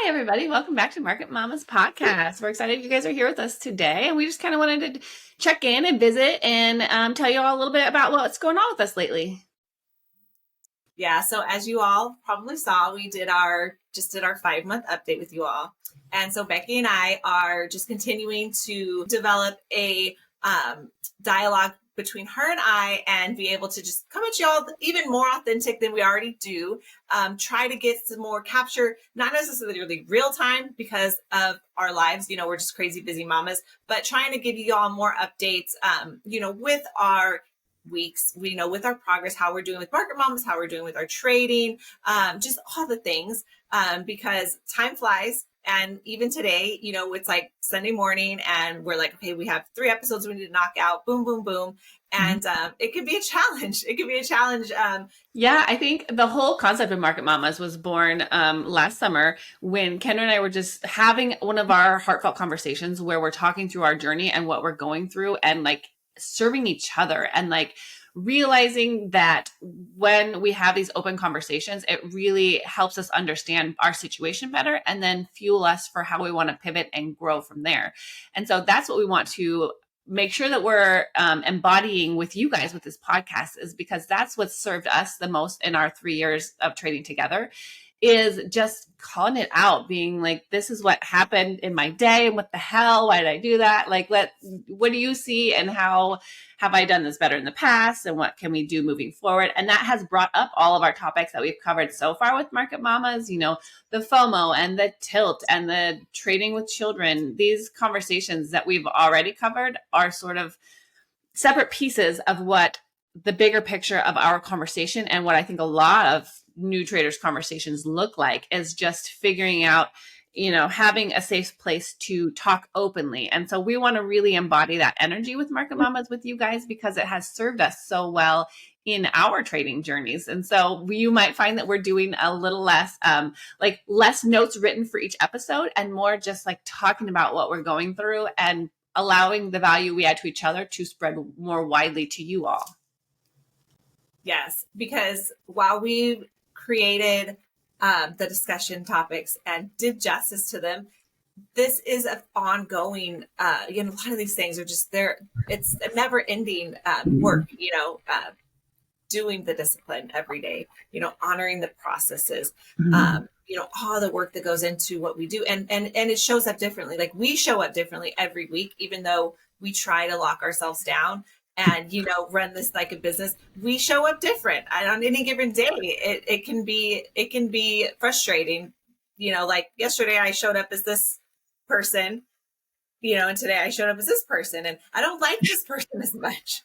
Hi, everybody. Welcome back to Market Mama's podcast. We're excited you guys are here with us today. And we just kind of wanted to check in and visit and tell you all a little bit about what's going on with us lately. Yeah, so as you all probably saw, we did our 5-month update with you all. And so Becky and I are just continuing to develop a dialogue between her and I and be able to just come at y'all even more authentic than we already do. Try to get some more capture, not necessarily real time because of our lives. We're just crazy busy mamas, but trying to give you all more updates, with our weeks, with our progress, how we're doing with Market Mamas, how we're doing with our trading, just all the things, because time flies. And even today, it's like Sunday morning and we're like, okay, we have 3 episodes we need to knock out, boom, boom, boom. And it could be a challenge. Yeah, I think the whole concept of Market Mamas was born last summer when Kendra and I were just having one of our heartfelt conversations where we're talking through our journey and what we're going through and like serving each other and like realizing that when we have these open conversations, it really helps us understand our situation better and then fuel us for how we want to pivot and grow from there. And so that's what we want to make sure that we're embodying with you guys with this podcast, is because that's what served us the most in our 3 years of trading together, is just calling it out, being like, this is what happened in my day and what the hell, why did I do that? Like, what do you see and how have I done this better in the past and what can we do moving forward? And that has brought up all of our topics that we've covered so far with Market Mamas, the FOMO and the tilt and the trading with children. These conversations that we've already covered are sort of separate pieces of what the bigger picture of our conversation and what I think a lot of new traders conversations look like is just figuring out, having a safe place to talk openly. And so we want to really embody that energy with Market Mamas with you guys because it has served us so well in our trading journeys. And so you might find that we're doing a little less, less notes written for each episode and more just like talking about what we're going through and allowing the value we add to each other to spread more widely to you all. Yes, because while we created the discussion topics and did justice to them, this is an ongoing, a lot of these things are just there. It's a never ending work, doing the discipline every day, honoring the processes, all the work that goes into what we do. And it shows up differently. Like we show up differently every week, even though we try to lock ourselves down and, run this like a business. We show up different. And on any given day, it can be frustrating. Like yesterday I showed up as this person, and today I showed up as this person and I don't like this person as much.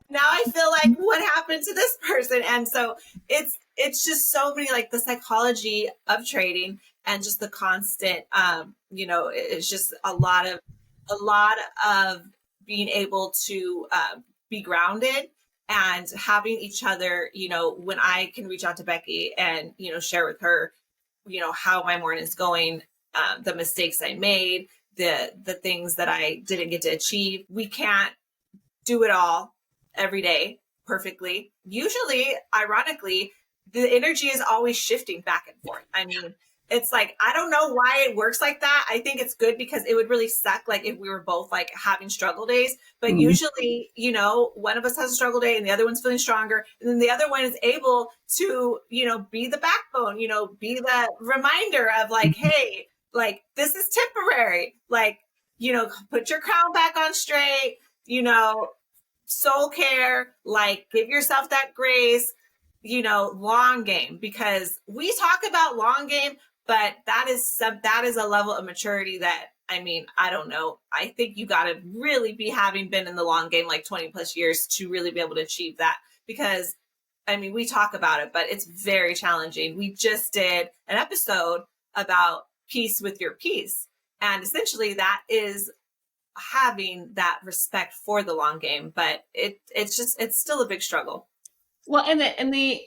Now I feel like what happened to this person? And so it's just so many, like the psychology of trading and just the constant, it's just a lot of being able to be grounded and having each other, when I can reach out to Becky and, share with her, how my morning is going, the mistakes I made, the things that I didn't get to achieve. We can't do it all every day perfectly. Usually, ironically, the energy is always shifting back and forth. I mean, it's like, I don't know why it works like that. I think it's good because it would really suck like if we were both like having struggle days, but usually, one of us has a struggle day and the other one's feeling stronger. And then the other one is able to, be the backbone, be the reminder of like, hey, like this is temporary, like, put your crown back on straight, soul care, like give yourself that grace, long game, because we talk about long game, but that is a level of maturity that, I mean, I don't know. I think you got to really be having been in the long game, like 20 plus years to really be able to achieve that, because I mean, we talk about it, but it's very challenging. We just did an episode about peace with your peace. And essentially that is having that respect for the long game, but it's still a big struggle. Well, and the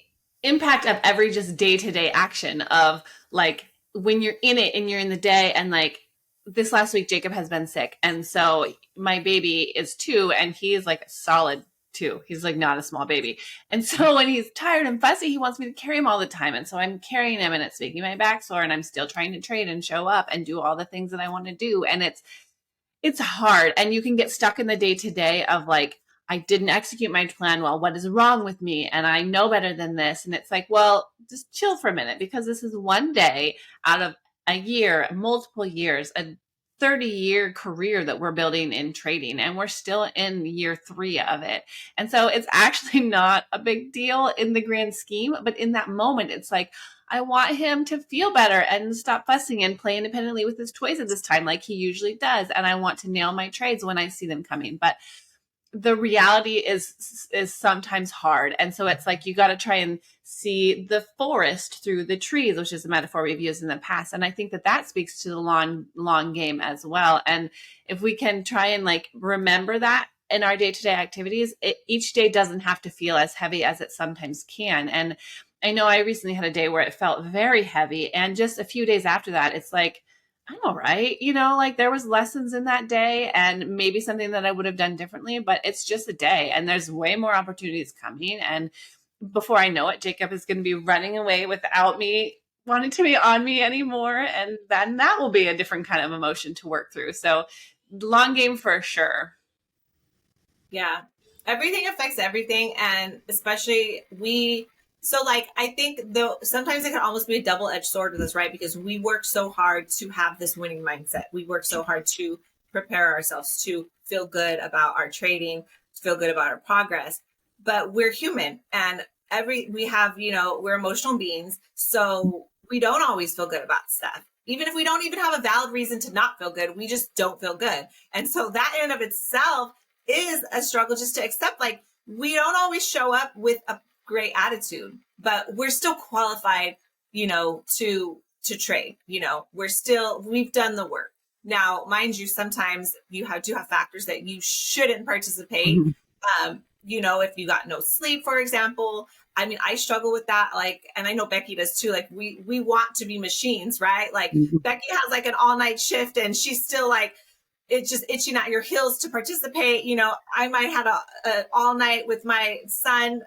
impact of every just day-to-day action of like when you're in it and you're in the day, and like this last week Jacob has been sick, and so my baby is 2 and he is like a solid too. He's like not a small baby. And so when he's tired and fussy, he wants me to carry him all the time. And so I'm carrying him and it's making my back sore and I'm still trying to train and show up and do all the things that I want to do. And it's hard. And you can get stuck in the day to day of like, I didn't execute my plan well. What is wrong with me? And I know better than this. And it's like, well, just chill for a minute because this is one day out of a year, multiple years, a 30-year career that we're building in trading. And we're still in year 3 of it. And so it's actually not a big deal in the grand scheme. But in that moment, it's like, I want him to feel better and stop fussing and play independently with his toys at this time, like he usually does. And I want to nail my trades when I see them coming. But the reality is sometimes hard. And so it's like, you got to try and see the forest through the trees, which is a metaphor we've used in the past. And I think that speaks to the long game as well. And if we can try and like remember that in our day-to-day activities, each day doesn't have to feel as heavy as it sometimes can. And I know I recently had a day where it felt very heavy. And just a few days after that, it's like, I'm all right. Like there was lessons in that day and maybe something that I would have done differently, but it's just a day and there's way more opportunities coming. And before I know it, Jacob is going to be running away without me wanting to be on me anymore. And then that will be a different kind of emotion to work through. So long game for sure. Yeah. Everything affects everything. And especially so like, I think though, sometimes it can almost be a double-edged sword with this, right? Because we work so hard to have this winning mindset. We work so hard to prepare ourselves to feel good about our trading, to feel good about our progress, but we're human and we're emotional beings. So we don't always feel good about stuff. Even if we don't even have a valid reason to not feel good, we just don't feel good. And so that in and of itself is a struggle just to accept, like, we don't always show up with a great attitude, but we're still qualified, to trade. We've done the work. Now, mind you, sometimes you do have factors that you shouldn't participate. If you got no sleep, for example. I mean, I struggle with that. Like, and I know Becky does too. Like, we want to be machines, right? Like, Becky has like an all night shift and she's still like, it's just itching at your heels to participate. I might have a all night with my son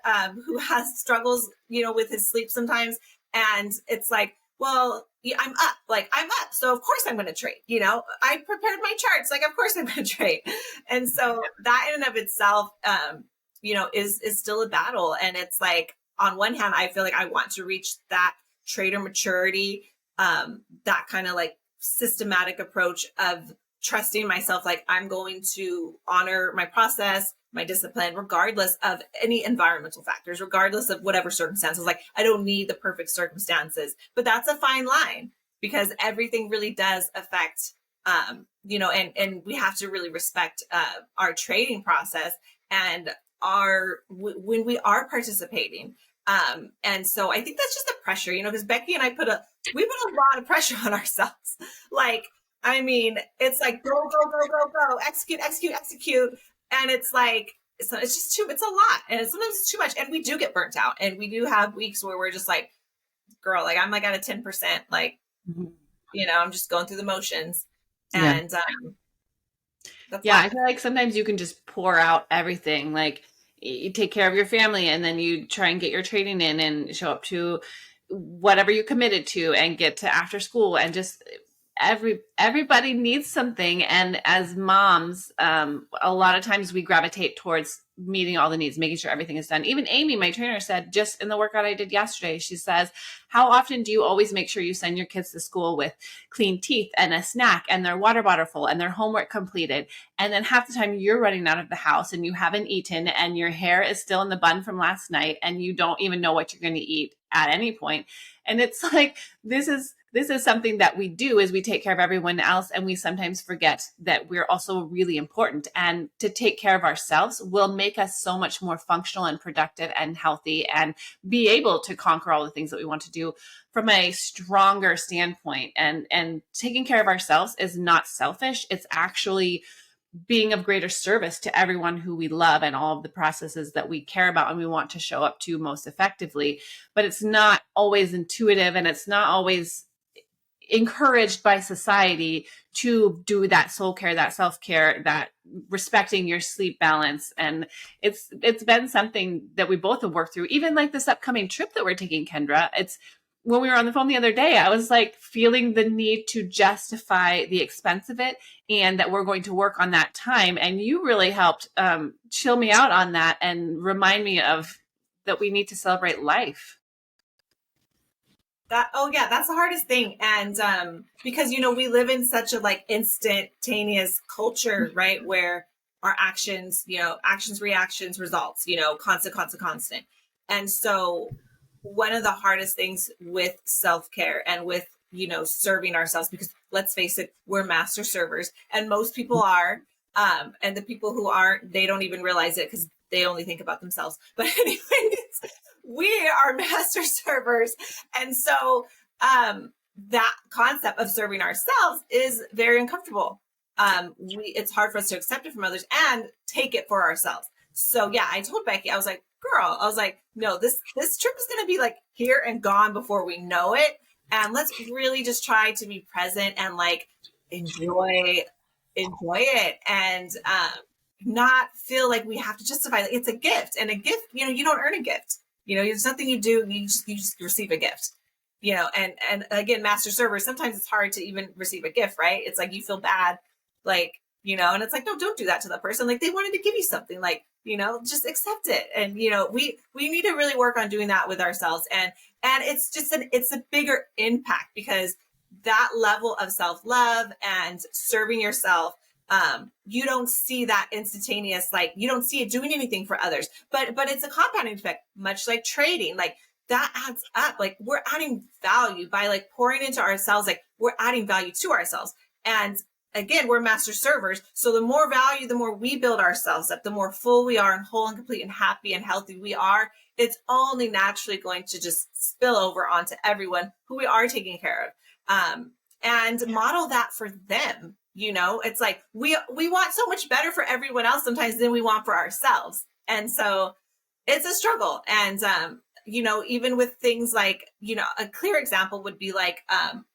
who has struggles, with his sleep sometimes. And it's like, well, yeah, I'm up. So of course I'm going to trade, I prepared my charts. Like, of course I'm going to trade. And so that in and of itself, is still a battle. And it's like, on one hand, I feel like I want to reach that trader maturity, that kind of like systematic approach of trusting myself, like I'm going to honor my process, my discipline, regardless of any environmental factors, regardless of whatever circumstances. Like, I don't need the perfect circumstances, but that's a fine line because everything really does affect, and we have to really respect our trading process and when we are participating. And so I think that's just the pressure, because Becky and I we put a lot of pressure on ourselves. Like, I mean, it's like, go, go, go, go, go, execute, execute, execute. And it's like, it's just it's a lot. And sometimes it's too much. And we do get burnt out. And we do have weeks where we're just like, girl, like I'm like at a 10%, like, I'm just going through the motions. And I feel like sometimes you can just pour out everything. Like, you take care of your family and then you try and get your trading in and show up to whatever you committed to and get to after school and just everybody needs something. And as moms, a lot of times we gravitate towards meeting all the needs, making sure everything is done. Even Amy, my trainer, said just in the workout I did yesterday, she says, how often do you always make sure you send your kids to school with clean teeth and a snack and their water bottle full and their homework completed? And then half the time you're running out of the house and you haven't eaten and your hair is still in the bun from last night and you don't even know what you're going to eat at any point. And it's like, this is something that we do is we take care of everyone else. And we sometimes forget that we're also really important, and to take care of ourselves will make us so much more functional and productive and healthy and be able to conquer all the things that we want to do from a stronger standpoint. And taking care of ourselves is not selfish. It's actually being of greater service to everyone who we love and all of the processes that we care about and we want to show up to most effectively. But it's not always intuitive, and it's not always encouraged by society to do that soul care, that self-care, that respecting your sleep balance. And it's been something that we both have worked through. Even like this upcoming trip that we're taking, Kendra, it's when we were on the phone the other day, I was like feeling the need to justify the expense of it and that we're going to work on that time. And you really helped chill me out on that and remind me of that we need to celebrate life. That, oh yeah, that's the hardest thing. And because we live in such a like instantaneous culture, right? Where our actions, actions, reactions, results, constant, constant, constant. And so one of the hardest things with self-care and with, serving ourselves, because let's face it, we're master servers and most people are. And the people who aren't, they don't even realize it because they only think about themselves. But anyways, we are master servers. And so that concept of serving ourselves is very uncomfortable. It's hard for us to accept it from others and take it for ourselves. So yeah, I told Becky, I was like, girl, I was like, no, this trip is going to be like here and gone before we know it. And let's really just try to be present and like enjoy it and not feel like we have to justify it. It's a gift, and a gift, you don't earn a gift. It's nothing you do. You just receive a gift. And again, master servers, sometimes it's hard to even receive a gift, right? It's like you feel bad, like, and it's like, no, don't do that to the person. Like they wanted to give you something, like, just accept it. And, we need to really work on doing that with ourselves. And it's just it's a bigger impact because that level of self-love and serving yourself, you don't see that instantaneous, like you don't see it doing anything for others, but it's a compounding effect, much like trading, like that adds up. Like we're adding value by like pouring into ourselves, like we're adding value to ourselves. And again, we're master servers. So the more value, the more we build ourselves up, the more full we are and whole and complete and happy and healthy we are, it's only naturally going to just spill over onto everyone who we are taking care of. And model that for them. It's like we want so much better for everyone else sometimes than we want for ourselves. And so it's a struggle. And, even with things like, a clear example would be like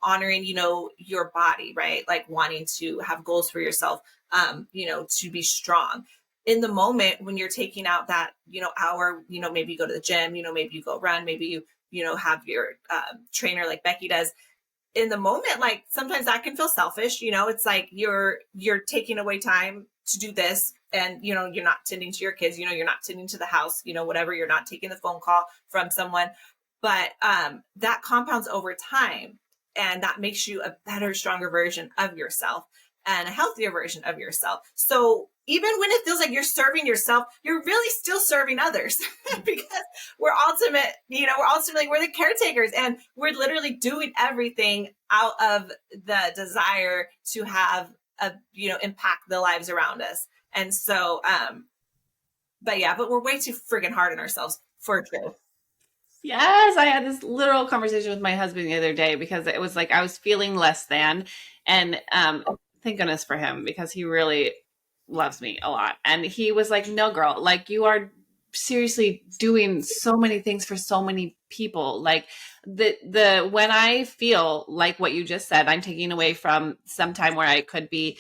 honoring, your body, right? Like wanting to have goals for yourself, to be strong. In the moment when you're taking out that, hour, maybe you go to the gym, maybe you go run, maybe you have your trainer like Becky does. In the moment, like sometimes that can feel selfish, it's like you're taking away time to do this and, you're not tending to your kids, you're not tending to the house, whatever, you're not taking the phone call from someone, but that compounds over time and that makes you a better, stronger version of yourself and a healthier version of yourself. So even when it feels like you're serving yourself, you're really still serving others because we're ultimately, we're the caretakers and we're literally doing everything out of the desire to have impact the lives around us. And so, but we're way too friggin' hard on ourselves for sure. Yes, I had this literal conversation with my husband the other day because it was like I was feeling less than, and thank goodness for him because he really loves me a lot. And he was like, "No, girl, like you are seriously doing so many things for so many people. Like the when I feel like what you just said, I'm taking away from some time where I could be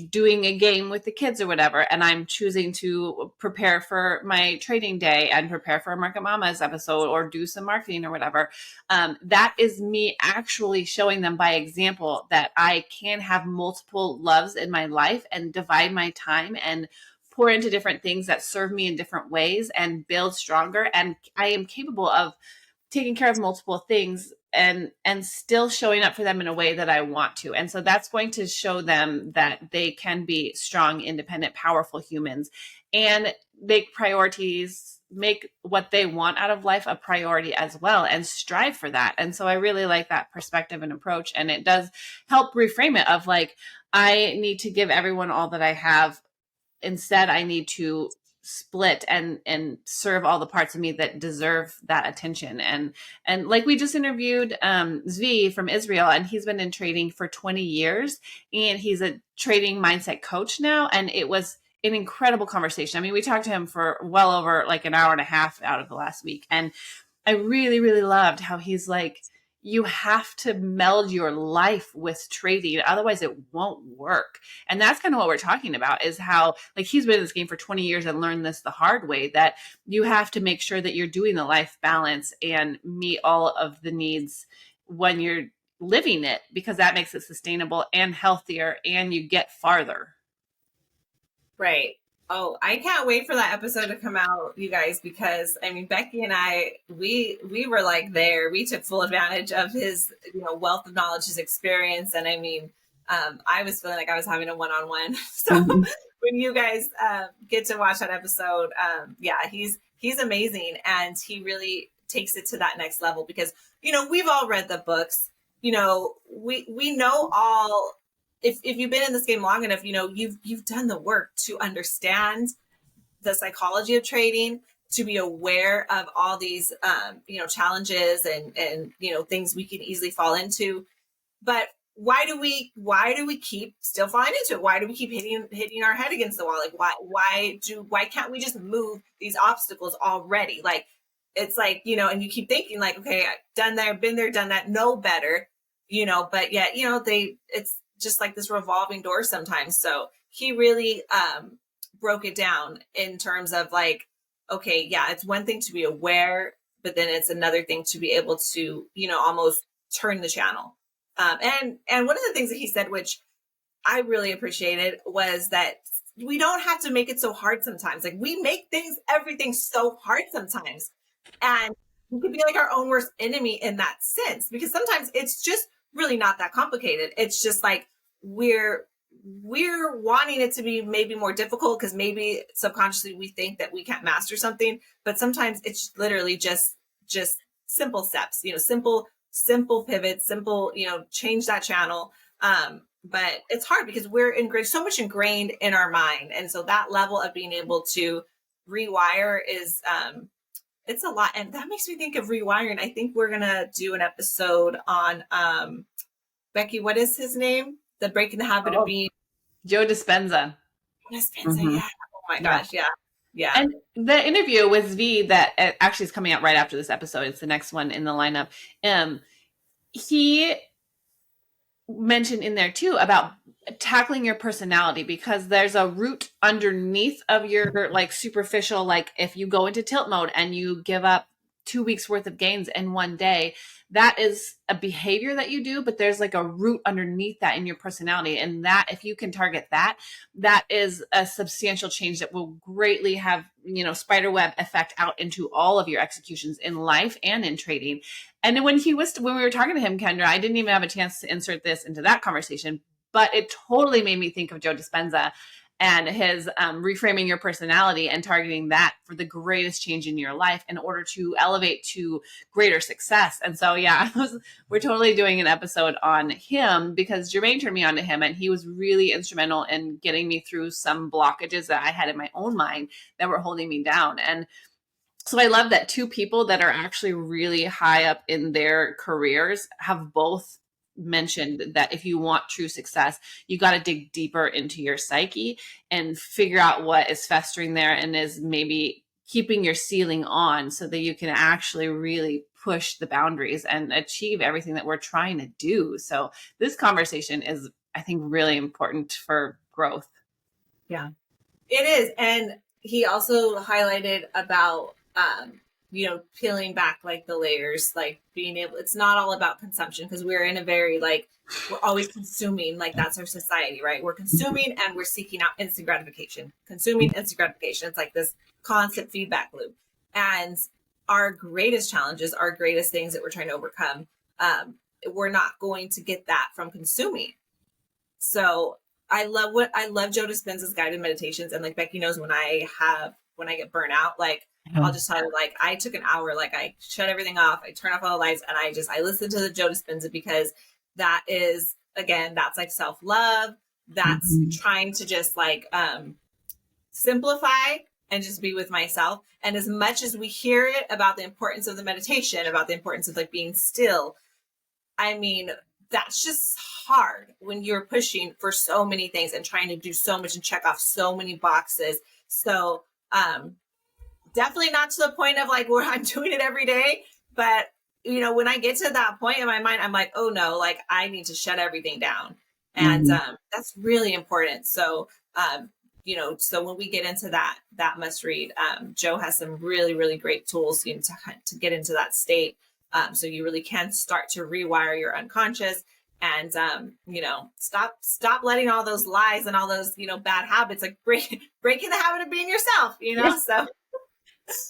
doing a game with the kids or whatever, and I'm choosing to prepare for my trading day and prepare for a Market Mamas episode or do some marketing or whatever. That is me actually showing them by example that I can have multiple loves in my life and divide my time and pour into different things that serve me in different ways and build stronger. And I am capable of taking care of multiple things and still showing up for them in a way that I want to. And so that's going to show them that they can be strong, independent, powerful humans and make priorities, make what they want out of life a priority as well and strive for that. And so I really like that perspective and approach. And it does help reframe it of like, I need to give everyone all that I have. Instead, I need to split and serve all the parts of me that deserve that attention. And like we just interviewed Zvi from Israel, and he's been in trading for 20 years and he's a trading mindset coach now. And it was an incredible conversation. I mean, we talked to him for well over like an hour and a half out of the last week. And I really, really loved how he's like, you have to meld your life with trading. Otherwise it won't work. And that's kind of what we're talking about, is how, like, he's been in this game for 20 years and learned this the hard way, that you have to make sure that you're doing the life balance and meet all of the needs when you're living it, because that makes it sustainable and healthier and you get farther. Right. Oh, I can't wait for that episode to come out, you guys, because I mean, Becky and I, we were like there. We took full advantage of his, wealth of knowledge, his experience, and I mean, I was feeling like I was having a one-on-one. So when you guys get to watch that episode, yeah, he's amazing, and he really takes it to that next level because we've all read the books. We know all. If you've been in this game long enough, you've done the work to understand the psychology of trading, to be aware of all these, challenges and things we can easily fall into. But why do we keep still falling into it? Why do we keep hitting our head against the wall? Like, why can't we just move these obstacles already? Like, it's like, and you keep thinking like, okay, I've done there, been there, done that, know better, but yet, it's just like this revolving door sometimes. So he really broke it down in terms of like, okay, yeah, it's one thing to be aware, but then it's another thing to be able to, almost turn the channel. And one of the things that he said, which I really appreciated, was that we don't have to make it so hard sometimes. Like, we make everything so hard sometimes. And we could be like our own worst enemy in that sense, because sometimes it's just really not that complicated. It's just like we're wanting it to be maybe more difficult because maybe subconsciously we think that we can't master something, but sometimes it's literally just simple steps, simple pivots, simple, change that channel. But it's hard because we're so much ingrained in our mind. And so that level of being able to rewire is, it's a lot. And that makes me think of rewiring. I think we're going to do an episode on, Becky, what is his name? The Breaking the Habit of Being. Joe Dispenza. Yeah. Oh my gosh. Yeah. Yeah. And the interview with V that actually is coming out right after this episode, it's the next one in the lineup. He mentioned in there too about tackling your personality, because there's a root underneath of your like superficial, like if you go into tilt mode and you give up 2 weeks worth of gains in one day, that is a behavior that you do, but there's like a root underneath that in your personality. And that, if you can target that, that is a substantial change that will greatly have, spiderweb effect out into all of your executions in life and in trading. And when we were talking to him, Kendra, I didn't even have a chance to insert this into that conversation, but it totally made me think of Joe Dispenza and his reframing your personality and targeting that for the greatest change in your life in order to elevate to greater success. And so, yeah, we're totally doing an episode on him because Jermaine turned me on to him, and he was really instrumental in getting me through some blockages that I had in my own mind that were holding me down. And so I love that two people that are actually really high up in their careers have both mentioned that if you want true success, you got to dig deeper into your psyche and figure out what is festering there and is maybe keeping your ceiling on, so that you can actually really push the boundaries and achieve everything that we're trying to do. So this conversation is, I think, really important for growth. Yeah, it is. And he also highlighted about, peeling back like the layers, like being able, it's not all about consumption, because we're in a very like, we're always consuming, like that's our society, right? We're consuming and we're seeking out instant gratification, consuming instant gratification. It's like this constant feedback loop. And our greatest challenges, our greatest things that we're trying to overcome, we're not going to get that from consuming. So I love Joe Dispenza's guided meditations. And like Becky knows, when I get burnt out, like I'll just tell her, like, I took an hour, like I shut everything off, I turn off all the lights, and I listen to the Joe Dispenza, because that is, again, that's like self-love. That's trying to just like simplify and just be with myself. And as much as we hear it about the importance of the meditation, about the importance of like being still, I mean, that's just hard when you're pushing for so many things and trying to do so much and check off so many boxes. So definitely not to the point of like where I'm doing it every day, but when I get to that point in my mind, I'm like, oh no, like I need to shut everything down. And Mhm. that's really important. So, so when we get into that must read, Joe has some really, really great tools, to get into that state. So you really can start to rewire your unconscious and, stop letting all those lies and all those, bad habits, like breaking the habit of being yourself, Yeah. so.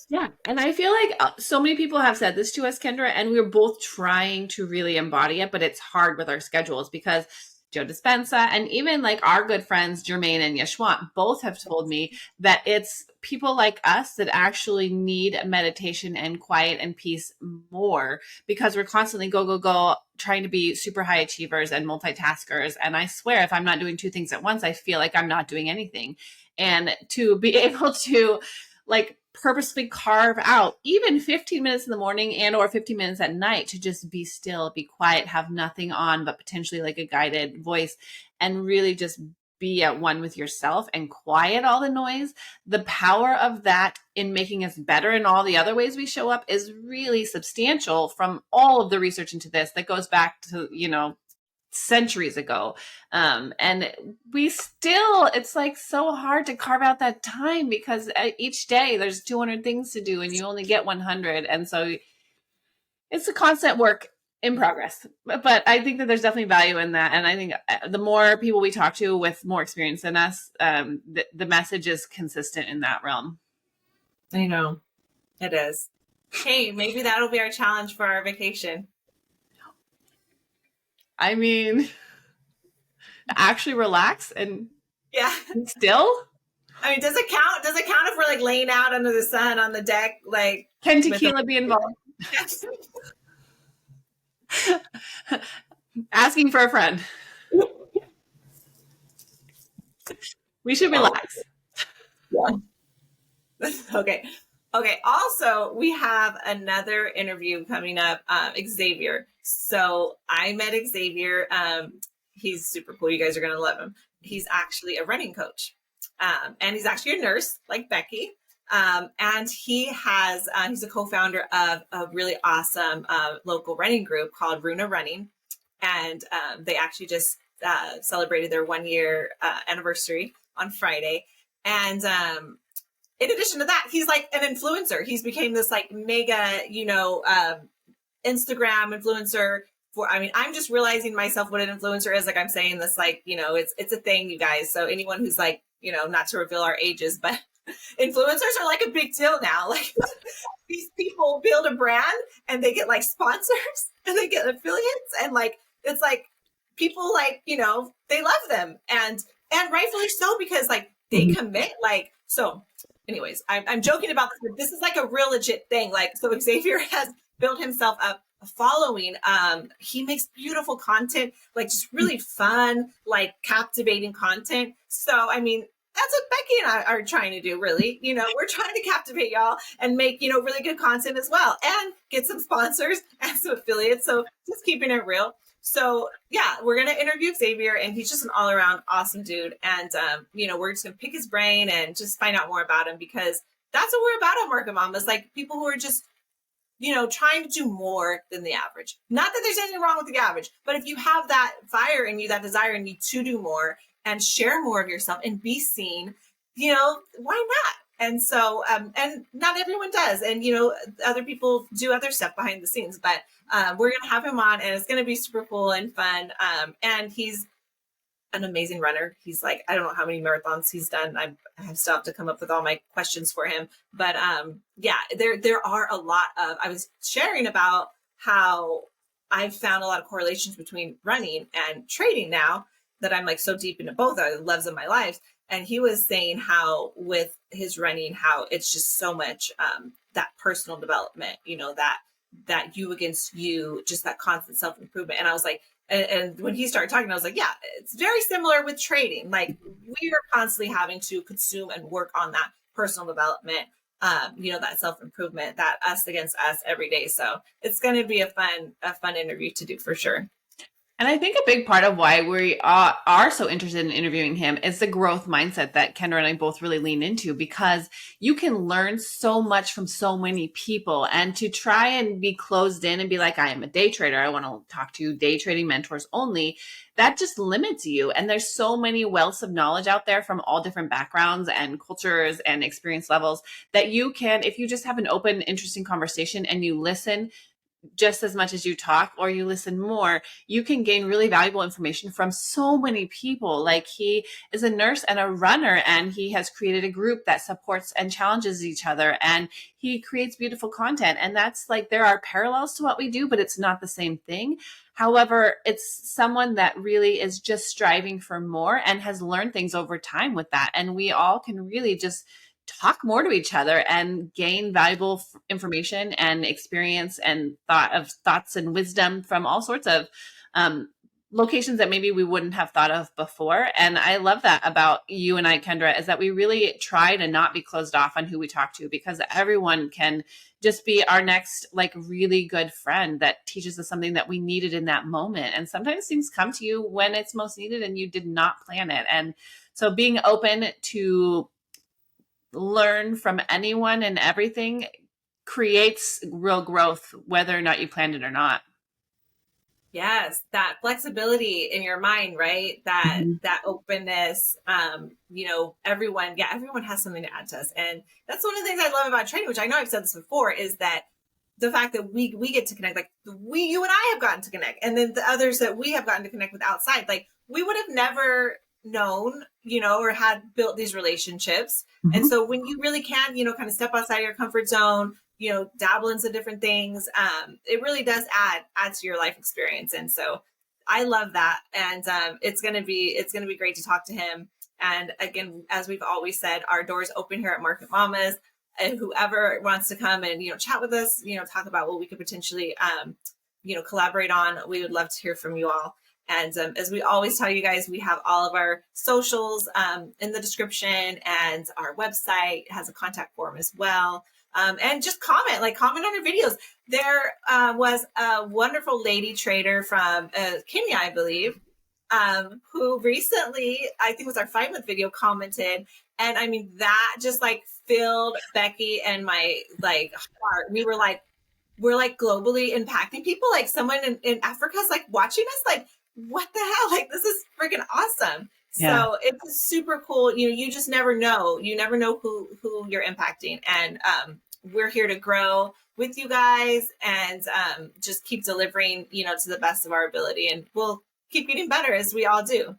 Yeah. And I feel like so many people have said this to us, Kendra, and we're both trying to really embody it, but it's hard with our schedules because Joe Dispenza and even like our good friends, Jermaine and Yeshwant, both have told me that it's people like us that actually need meditation and quiet and peace more because we're constantly go, go, go, trying to be super high achievers and multitaskers. And I swear, if I'm not doing two things at once, I feel like I'm not doing anything. And to be able to like purposely carve out even 15 minutes in the morning and or 15 minutes at night to just be still, be quiet, have nothing on but potentially like a guided voice and really just be at one with yourself and quiet all the noise. The power of that in making us better in all the other ways we show up is really substantial from all of the research into this that goes back to, centuries ago. And we still, it's like so hard to carve out that time because each day there's 200 things to do and you only get 100. And so it's a constant work in progress. But I think that there's definitely value in that. And I think the more people we talk to with more experience than us, the message is consistent in that realm. I know it is. Hey, maybe that'll be our challenge for our vacation. I mean, actually relax and Yeah. still. I mean, does it count? Does it count if we're like laying out under the sun on the deck, like Can with a tequila be involved? Asking for a friend. We should relax. Yeah. Okay. Okay. Also, we have another interview coming up, Xavier. So I met Xavier. He's super cool. You guys are going to love him. He's actually a running coach. And he's actually a nurse like Becky. And he's a co-founder of a really awesome local running group called Runa Running. And they actually just celebrated their 1 year anniversary on Friday. And in addition to that, he's like an influencer. He's became this like mega, Instagram influencer. I'm just realizing myself what an influencer is. Like I'm saying this, like, it's a thing, you guys. So anyone who's like, not to reveal our ages, but influencers are like a big deal now. Like these people build a brand and they get like sponsors and they get affiliates and like, it's like people like, they love them and rightfully so because like they commit so anyways, I'm joking about this, but this is like a real legit thing. Like, so Xavier has built himself up a following. He makes beautiful content, like just really fun, like captivating content. So, I mean, that's what Becky and I are trying to do, really. We're trying to captivate y'all and make, really good content as well and get some sponsors and some affiliates. So just keeping it real. So yeah, we're going to interview Xavier and he's just an all around awesome dude. And, we're just going to pick his brain and just find out more about him because that's what we're about at Market Mamas. Like people who are just, trying to do more than the average. Not that there's anything wrong with the average, but if you have that fire in you, that desire in you to do more and share more of yourself and be seen, why not? And so, and not everyone does. And, other people do other stuff behind the scenes, but we're going to have him on and it's going to be super cool and fun. And he's an amazing runner. He's like, I don't know how many marathons he's done. I still have to come up with all my questions for him. But yeah, there are a lot of, I was sharing about how I've found a lot of correlations between running and trading now that I'm like so deep into both are the loves of my life. And he was saying how with his running, how it's just so much that personal development, that you against you, just that constant self-improvement. And I was like, and when he started talking, I was like, yeah, it's very similar with trading. Like we are constantly having to consume and work on that personal development, that self-improvement, that us against us every day. So it's going to be a fun interview to do for sure. And I think a big part of why we are so interested in interviewing him is the growth mindset that Kendra and I both really lean into, because you can learn so much from so many people. And to try and be closed in and be like, I am a day trader, I want to talk to day trading mentors only, that just limits you. And there's so many wealths of knowledge out there from all different backgrounds and cultures and experience levels that you can, if you just have an open, interesting conversation and you listen just as much as you talk, or you listen more, you can gain really valuable information from so many people. Like, he is a nurse and a runner, and he has created a group that supports and challenges each other, and he creates beautiful content. And that's like, there are parallels to what we do, but it's not the same thing. However, it's someone that really is just striving for more and has learned things over time with that. And we all can really just talk more to each other and gain valuable information and experience and thoughts and wisdom from all sorts of locations that maybe we wouldn't have thought of before. And I love that about you and I, Kendra, is that we really try to not be closed off on who we talk to, because everyone can just be our next like really good friend that teaches us something that we needed in that moment. And sometimes things come to you when it's most needed and you did not plan it. And so being open to learn from anyone and everything creates real growth, whether or not you planned it or not. Yes, that flexibility in your mind, right? That openness. Everyone has something to add to us, and that's one of the things I love about training, which I know I've said this before, is that the fact that we get to connect, like you and I have gotten to connect, and then the others that we have gotten to connect with outside, like we would have never known, or had built these relationships. And Mm-hmm. so when you really can, kind of step outside your comfort zone, dabble into different things, it really does add to your life experience. And so I love that. And it's gonna be great to talk to him. And again, as we've always said, our doors open here at Market Mamas, and whoever wants to come and chat with us, talk about what we could potentially collaborate on, we would love to hear from you all. And as we always tell you guys, we have all of our socials in the description, and our website has a contact form as well. And just comment on your videos. There was a wonderful lady trader from Kenya, I believe, who recently, I think it was our 5-month video, commented. And I mean, that just like filled Becky and my like heart. We're like globally impacting people. Like someone in Africa is like watching us, like, what the hell? Like, this is freaking awesome. Yeah. So it's super cool. You just never know. You never know who you're impacting. And we're here to grow with you guys, and just keep delivering, to the best of our ability. And we'll keep getting better, as we all do.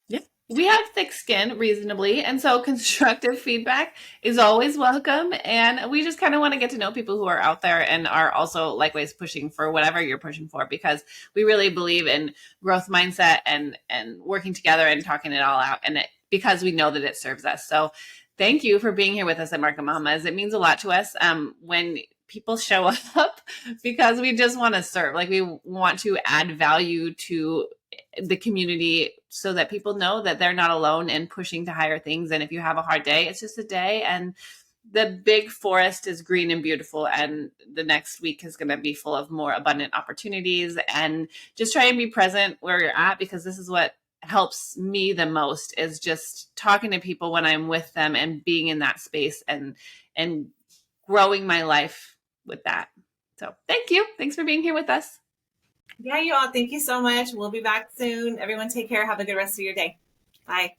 Yeah. We have thick skin reasonably. And so constructive feedback is always welcome. And we just kind of want to get to know people who are out there and are also likewise pushing for whatever you're pushing for, because we really believe in growth mindset and working together and talking it all out. And because we know that it serves us. So thank you for being here with us at Market Mamas. It means a lot to us when people show up, because we just want to serve. Like, we want to add value to the community so that people know that they're not alone in pushing to higher things. And if you have a hard day, it's just a day, and the big forest is green and beautiful, and the next week is going to be full of more abundant opportunities. And just try and be present where you're at, because this is what helps me the most, is just talking to people when I'm with them and being in that space and growing my life with that. So thank you. Thanks for being here with us. Yeah, you all. Thank you so much. We'll be back soon. Everyone take care. Have a good rest of your day. Bye.